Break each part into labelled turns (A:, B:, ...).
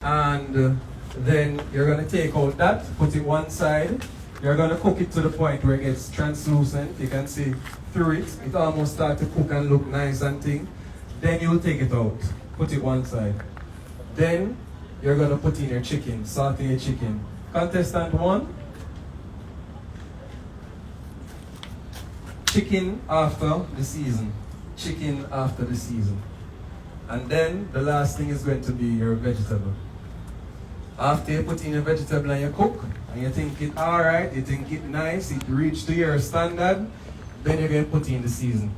A: And then you're going to take out that, put it one side. You're going to cook it to the point where it gets translucent. You can see through it. It almost starts to cook and look nice and thing. Then you'll take it out, put it one side. Then you're going to put in your chicken, saute your chicken. Contestant 1. Chicken after the season. Chicken after the season. And then the last thing is going to be your vegetable. After you put in your vegetable and you cook, and you think it alright, you think it nice, it reached to your standard, then you're going to put in the season.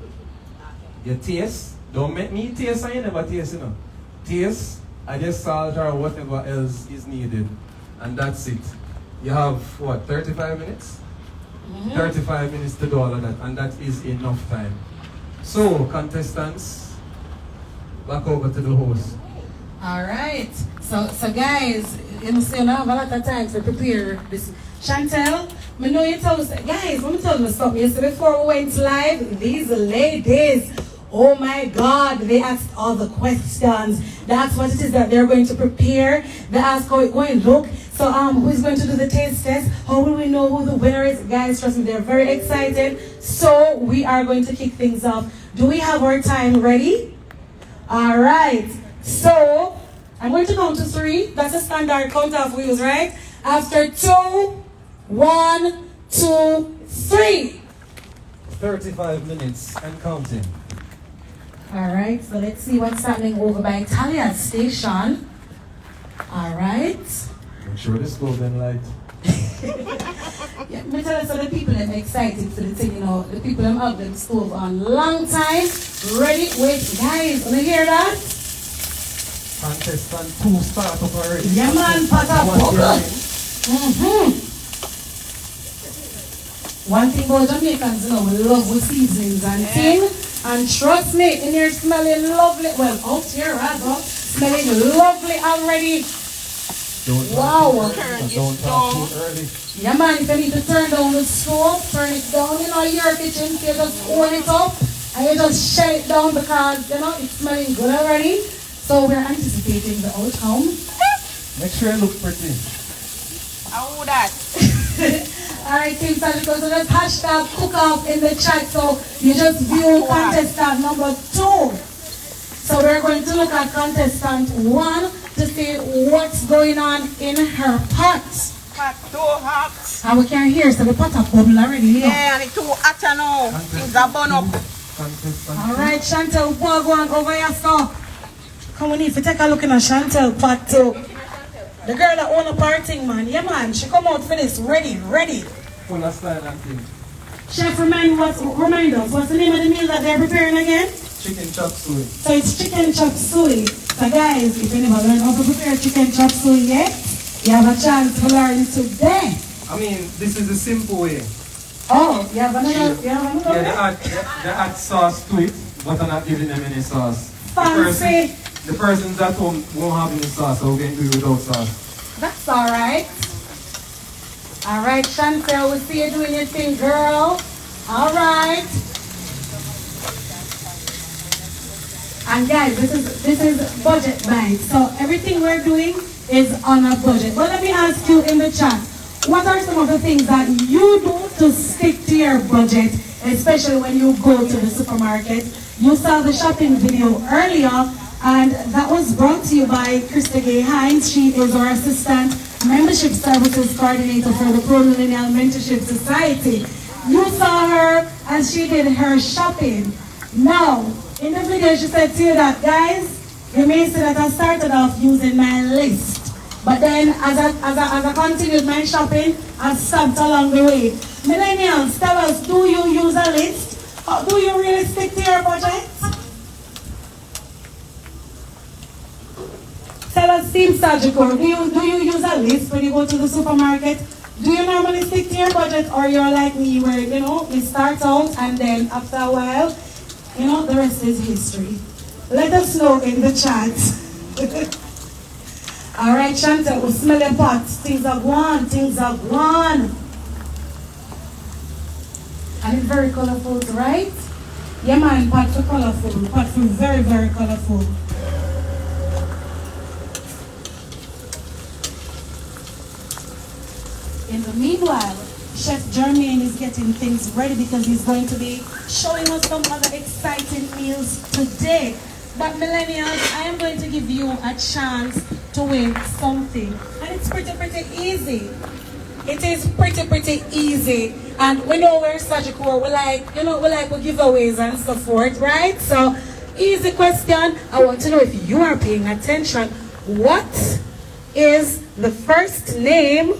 A: You taste, don't make me taste and you never taste, you know. Taste, and just salt or whatever else is needed. And that's it. You have, what, 35 minutes? 35 minutes to do all of that, and that is enough time. So, contestants, back over to the host.
B: All right. So guys, you know, have a lot of time to prepare this. Chantel, I know you told us, guys, let me tell you something. Yesterday before we went live, these ladies, oh my God, they asked all the questions. That's what it is that they're going to prepare. They ask how it's going to look. So who's going to do the taste test? How will we know who the winner is? Guys, trust me, they're very excited. So we are going to kick things off. Do we have our time ready? All right. So I'm going to count to 3. That's a standard count of wheels, right? After 2, 1, 2, 3.
A: 35 minutes and counting.
B: All right, so let's see what's happening over by Italian Station. All right.
A: Make sure the stove then light.
B: Yeah, me tell you, so the people are excited for the thing, you know. The people have them stove on long time. Ready? Wait, guys, wanna hear that?
A: Contestant 2 start up already.
B: Yeah, man, pata One thing about Jamaicans, you know, we love with seasonings and things. And trust me, in here smelling lovely. Well, out here, rather, smelling lovely already. Wow.
A: Don't talk too early.
B: Yeah, man, if you need to turn down the stove, turn it down. You know, your kitchen, you just hold it up and you just shut it down because, you know, it's smelling good already. So we're anticipating the outcome.
A: Make sure it looks pretty.
C: How would that?
B: Alright, Team Sagicor, so just hashtag cookoff in the chat. So you just view contestant number 2. So we're going to look at contestant 1 to see what's going on in her pot.
C: Pot too hot.
B: And we can hear, so the pot are bubble already. You know?
C: Yeah, and it's too hot now. Things are burn up.
B: Alright, Chantel, go on over here, so. Come on, if you take a look in a Chantel pot too. The girl that own a party, man. Yeah, man, she come out for this. Ready.
A: Full of style and thing.
B: Chef, remind us, what's the name of the meal that they're preparing again?
A: Chicken chop suey.
B: So it's chicken chop suey. So guys, if you never learned how to prepare chicken chop suey yet, you have a chance to learn today.
A: I mean, this is the simple way.
B: Oh, you have another way?
A: Yeah, they add sauce to it, but I'm not giving them any sauce.
B: Fancy.
A: The persons at home won't have any sauce, so we're going to do it without sauce.
B: That's alright. Alright, Chantel, we see you doing your thing, girl. Alright. And guys, this is budget bite. So everything we're doing is on a budget. But let me ask you in the chat, what are some of the things that you do to stick to your budget, especially when you go to the supermarket? You saw the shopping video earlier, and that was brought to you by Krista Gay Hines. She is our Assistant Membership Services Coordinator for the Pro-Millennial Mentorship Society. You saw her as she did her shopping. Now, in the video she said to you that, guys, you may say that I started off using my list. But then as I continued my shopping, I stopped along the way. Millennials, tell us, do you use a list? Or do you really stick to your budget? Tell us, Team Sagicor, do you use a list when you go to the supermarket? Do you normally stick to your budget, or you're like me where, you know, you start out and then after a while, you know, the rest is history? Let us know in the chat. All right, Chantel, we smell your pot. Things are gone. And it's very colorful, right? Yeah, man, pot for colorful. Pot for very, very colorful. In the meanwhile, Chef Jermaine is getting things ready because he's going to be showing us some other exciting meals today. But millennials, I am going to give you a chance to win something. And it's pretty easy. It is pretty easy. And we know we're Sagicor, we give giveaways and so forth, right? So, easy question. I want to know if you are paying attention. What is the first name,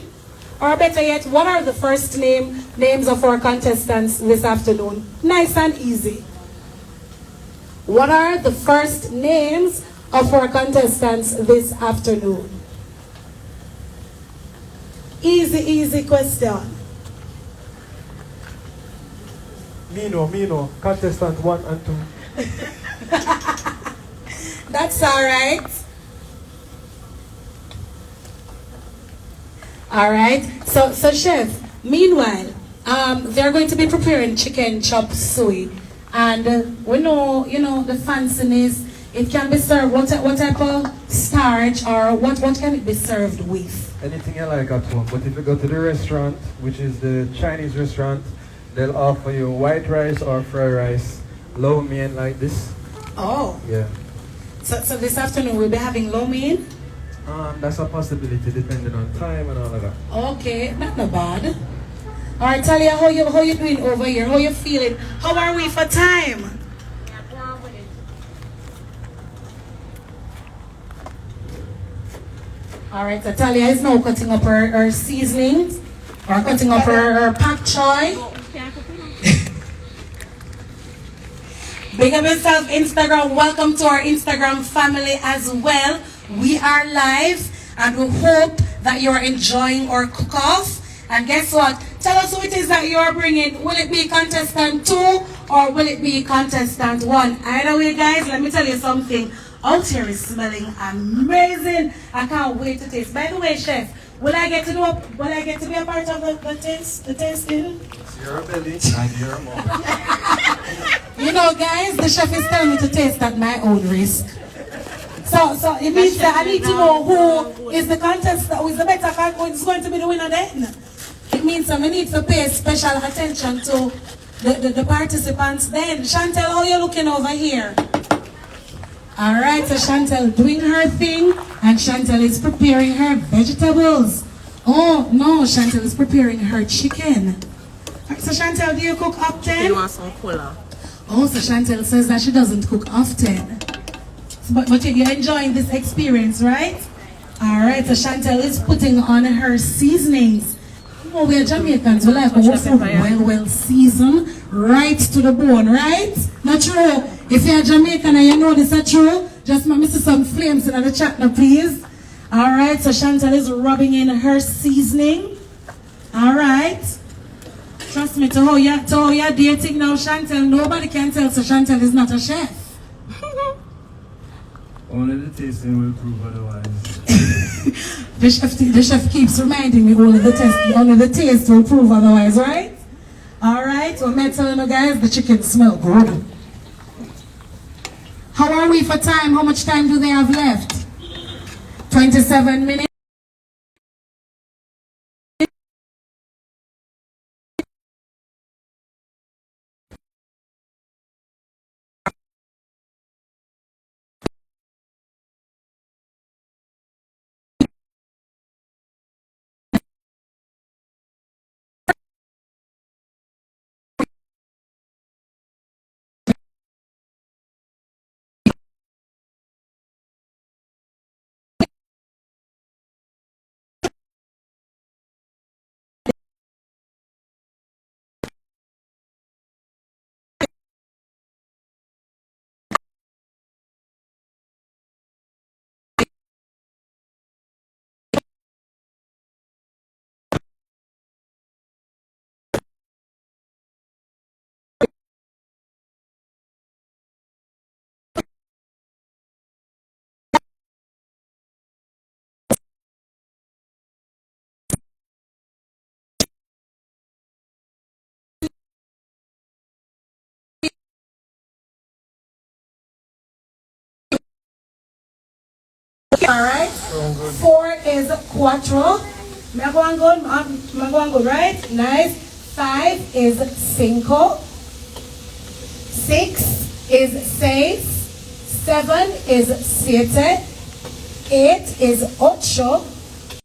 B: or better yet, what are the first names of our contestants this afternoon? Nice and easy. What are the first names of our contestants this afternoon? Easy question.
D: Mino, contestant 1 and 2.
B: That's all right. All right. So chef, meanwhile, they're going to be preparing chicken chop suey. And we know, the fanciness, it can be served, what type of starch or what can it be served with?
D: Anything you like at home. But if you go to the restaurant, which is the Chinese restaurant, they'll offer you white rice or fried rice, lo mein like this.
B: Oh.
D: Yeah.
B: So this afternoon we'll be having lo mein?
D: That's a possibility depending on time and all of that.
B: Okay, not bad. All right, Talia, how you doing over here? How you feeling? How are we for time? All right, so Talia is now cutting up her seasonings, or cutting up her pak choy. Big up yourself, Instagram. Welcome to our Instagram family as well. We are live, and we hope that you're enjoying our cook-off. And guess what? Tell us who it is that you're bringing. Will it be contestant 2 or will it be contestant 1? Either way, guys, let me tell you something. Out here is smelling amazing. I can't wait to taste. By the way, chef, will I get to be a part of the tasting?
D: It's your belly and your mouth.
B: Guys, the chef is telling me to taste at my own risk. So it means that I need to know who is the contestant, who is the better contestant, who is going to be the winner then. It means that we need to pay special attention to the participants then. Chantel, how are you looking over here? Alright, so Chantel doing her thing, and Chantel is preparing her vegetables. Oh, no, Chantel is preparing her chicken. So Chantel, do you cook often?
C: You want some cola?
B: Oh, so Chantel says that she doesn't cook often. But you're enjoying this experience, right? Alright, so Chantel is putting on her seasonings. We are Jamaicans, we like our food well seasoned, right to the bone, right? Not true. If you're Jamaican and you know this is true, just let me see some flames in the chat now, please. Alright, so Chantel is rubbing in her seasoning. Alright. Trust me, to how you're dating now, Chantel, nobody can tell, so Chantel is not a chef.
A: Only the tasting will prove otherwise.
B: The chef keeps reminding me only the taste will prove otherwise, right? Alright, well, I'm telling you guys, the chicken smells good. How are we for time? How much time do they have left? 27 minutes. Alright, 4 is quattro, Me go and go, right? Nice. 5 is cinco. 6 is seis. 7 is siete. 8 is ocho.